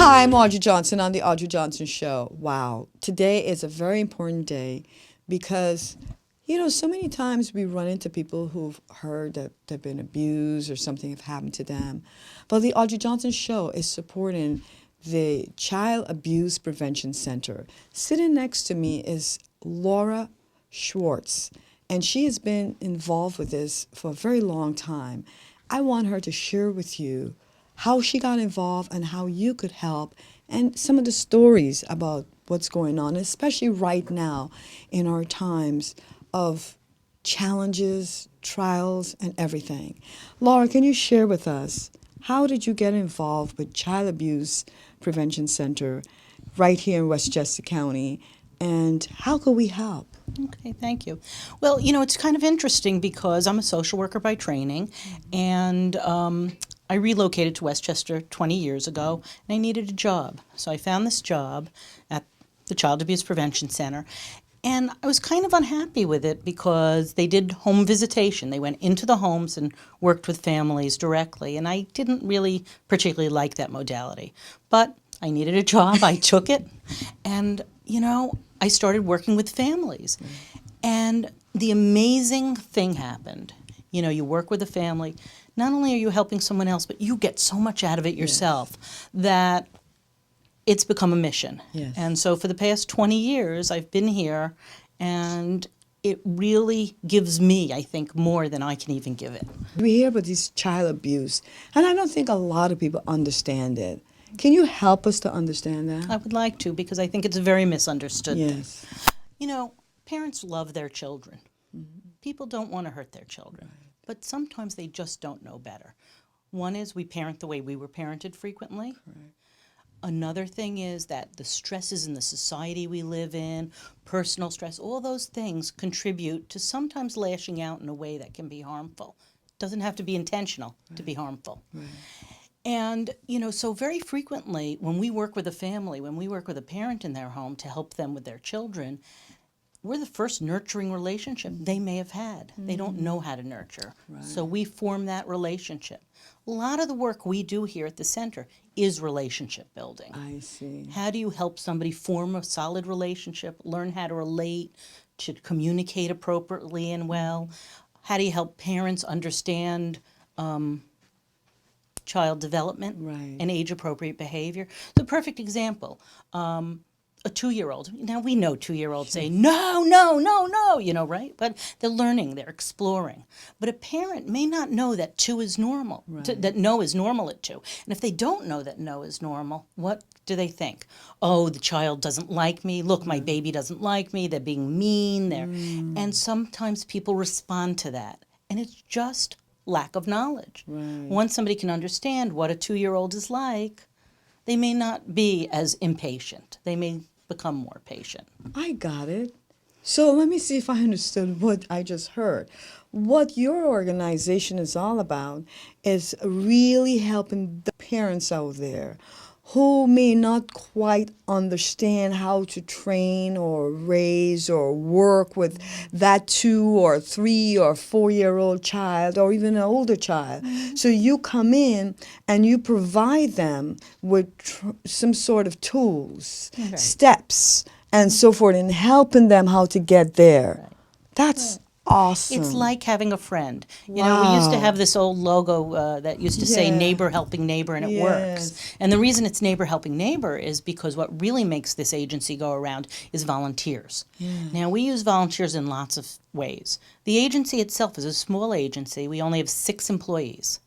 Hi, I'm Audrey Johnson on The Audrey Johnson Show. Wow. Today is a very important day because, so many times we run into people who've heard that they've been abused or something have happened to them. But The Audrey Johnson Show is supporting the Child Abuse Prevention Center. Sitting next to me is Laura Schwartz, and she has been involved with this for a very long time. I want her to share with you how she got involved and how you could help, and some of the stories about what's going on, especially right now in our times of challenges, trials, and everything. Laura, can you share with us, how did you get involved with Child Abuse Prevention Center right here in Westchester County, and how could we help? Okay, thank you. Well, it's kind of interesting because I'm a social worker by training, and I relocated to Westchester 20 years ago, and I needed a job. So I found this job at the Child Abuse Prevention Center, and I was kind of unhappy with it because they did home visitation. They went into the homes and worked with families directly, and I didn't really particularly like that modality. But I needed a job, I took it, and, I started working with families. And the amazing thing happened. You work with a family. Not only are you helping someone else, but you get so much out of it yourself that it's become a mission. Yes. And so for the past 20 years, I've been here, and it really gives me, I think, more than I can even give it. We hear about this child abuse, and I don't think a lot of people understand it. Can you help us to understand that? I would like to, because I think it's a very misunderstood thing. Yes. Parents love their children. People don't want to hurt their children, but sometimes they just don't know better. One is we parent the way we were parented frequently. Correct. Another thing is that the stresses in the society we live in, personal stress, all those things contribute to sometimes lashing out in a way that can be harmful. It doesn't have to be intentional to be harmful. Right. And, so very frequently when we work with a family, when we work with a parent in their home to help them with their children, we're the first nurturing relationship they may have had. They don't know how to nurture. Right. So we form that relationship. A lot of the work we do here at the center is relationship building. I see. How do you help somebody form a solid relationship, learn how to relate, to communicate appropriately and well? How do you help parents understand child development and age-appropriate behavior? The perfect example, a 2-year-old. Now, we know 2-year-olds say, no, no, no, no, right? But they're learning, they're exploring. But a parent may not know that 2 is normal, that no is normal at 2. And if they don't know that no is normal, what do they think? Oh, the child doesn't like me. Look, my baby doesn't like me. They're being mean. And sometimes people respond to that. And it's just lack of knowledge. Right. Once somebody can understand what a 2-year-old is like, they may not be as impatient. They may become more patient. I got it. So let me see if I understood what I just heard. What your organization is all about is really helping the parents out there who may not quite understand how to train or raise or work with that 2 or 3 or 4-year-old child or even an older child. So you come in and you provide them with some sort of tools, steps, and so forth, and helping them how to get there. That's awesome. It's like having a friend. We used to Wow. have this old logo that used to say neighbor helping neighbor, and it works. And the reason it's neighbor helping neighbor is because what really makes this agency go around is volunteers. Now, we use volunteers in lots of ways. The agency itself is a small agency. We only have 6 employees.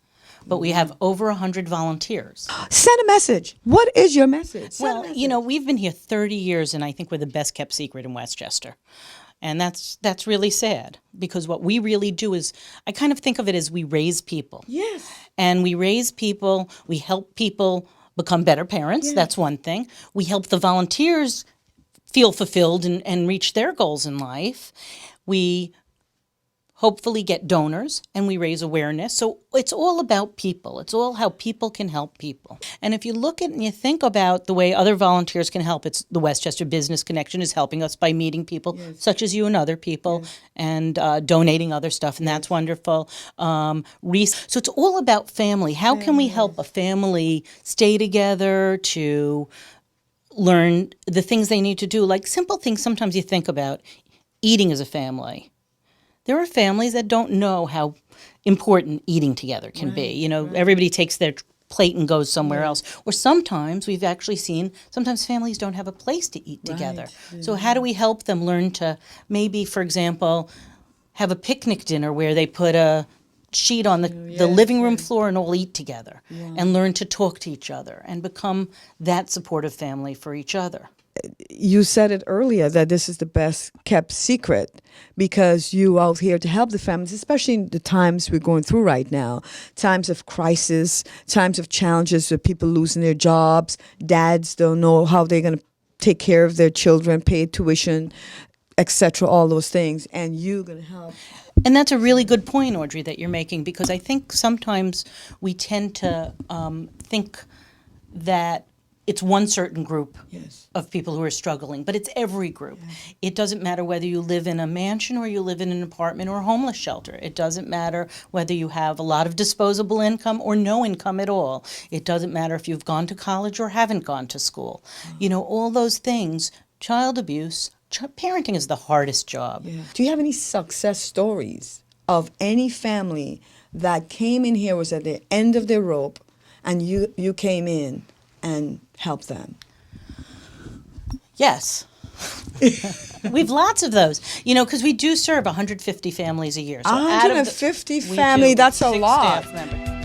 But we have over 100 volunteers. Send a message. What is your message? Send a Well, message. we've been here 30 years, and I think we're the best kept secret in Westchester. And that's really sad, because what we really do is, I kind of think of it as we raise people. Yes. And we raise people, we help people become better parents, that's one thing. We help the volunteers feel fulfilled and reach their goals in life. We hopefully get donors, and we raise awareness. So it's all about people. It's all how people can help people. And if you look at and you think about the way other volunteers can help, it's the Westchester Business Connection is helping us by meeting people such as you and other people and donating other stuff, and that's wonderful. So it's all about family. How can we help a family stay together, to learn the things they need to do, like simple things sometimes you think about, eating as a family. There are families that don't know how important eating together can be. You know, everybody takes their plate and goes somewhere else. Or sometimes we've actually seen, sometimes families don't have a place to eat together. So how do we help them learn to maybe, for example, have a picnic dinner where they put a sheet on the living room floor and all eat together and learn to talk to each other and become that supportive family for each other. You said it earlier that this is the best kept secret because you out here to help the families, especially in the times we're going through right now, times of crisis, times of challenges with people losing their jobs, dads don't know how they're going to take care of their children, pay tuition, etc., all those things, and you're going to help. And that's a really good point, Audrey, that you're making, because I think sometimes we tend to think that it's one certain group of people who are struggling, but it's every group. It doesn't matter whether you live in a mansion or you live in an apartment or a homeless shelter. It doesn't matter whether you have a lot of disposable income or no income at all. It doesn't matter if you've gone to college or haven't gone to school. You know, all those things, child abuse, parenting is the hardest job. Do you have any success stories of any family that came in here, was at the end of their rope, and you came in and helped them? Yes. We've lots of those, you know, because we do serve 150 families a year. So 150 we family, do, that's a 6 lot. staff members.